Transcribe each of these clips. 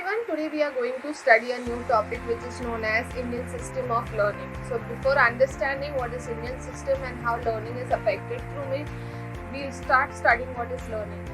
everyone, today we are going to study a new topic which is known as Indian system of learning. So before understanding what is Indian system and how learning is affected through it, we'll start studying what is learning.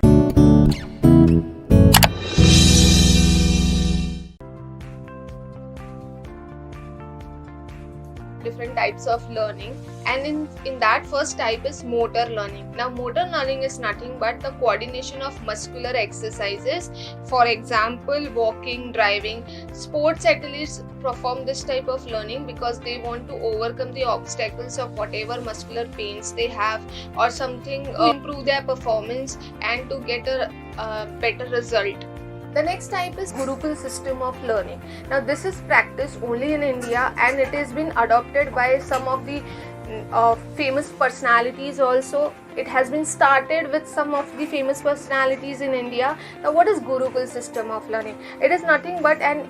Different types of learning, and in that first type is motor learning. Now motor learning is nothing but the coordination of muscular exercises. For example, walking, driving. Sports athletes perform this type of learning because they want to overcome the obstacles of whatever muscular pains they have or something to improve their performance and to get a better result. The next type is Gurukul system of learning. Now this is practiced only in India and it has been adopted by some of the famous personalities also. It has been started with some of the famous personalities in India. Now what is Gurukul system of learning? It is nothing but an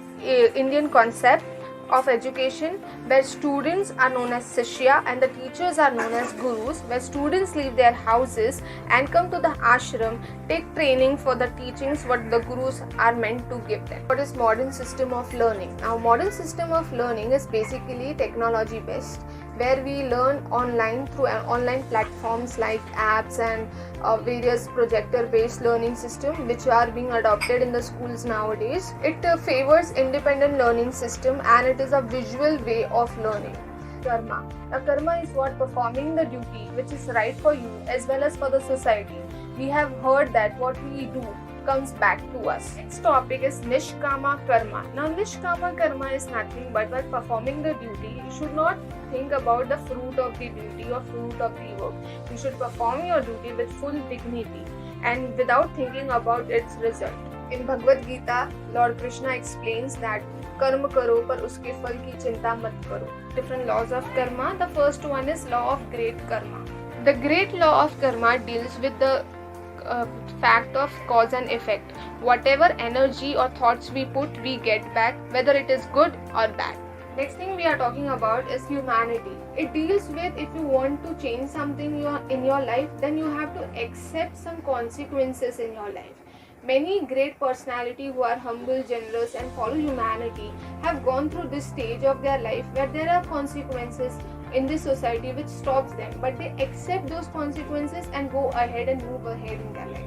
Indian concept of education where students are known as Shishya and the teachers are known as Gurus, where students leave their houses and come to the ashram, take training for the teachings what the Gurus are meant to give them. What is modern system of learning? Now modern system of learning is basically technology based, where we learn online through online platforms like apps and various projector based learning system which are being adopted in the schools nowadays. It favors independent learning system and it is a visual way of learning. Karma. Now karma is what? Performing the duty which is right for you as well as for the society. We have heard that what we do comes back to us. Next topic is Nishkama Karma. Now Nishkama Karma is nothing but while performing the duty, you should not think about the fruit of the duty or fruit of the work. You should perform your duty with full dignity and without thinking about its result. In Bhagavad Gita, Lord Krishna explains that कर्म करो पर उसके फल की चिंता मत करो. Different laws of karma. The first one is law of great karma. The great law of karma deals with the fact of cause and effect. Whatever energy or thoughts we put, we get back, whether it is good or bad. Next thing we are talking about is humanity. It deals with if you want to change something in your life, then you have to accept some consequences in your life. Many great personalities who are humble, generous and follow humanity have gone through this stage of their life where there are consequences in this society which stops them, but they accept those consequences and go ahead and move ahead in their life.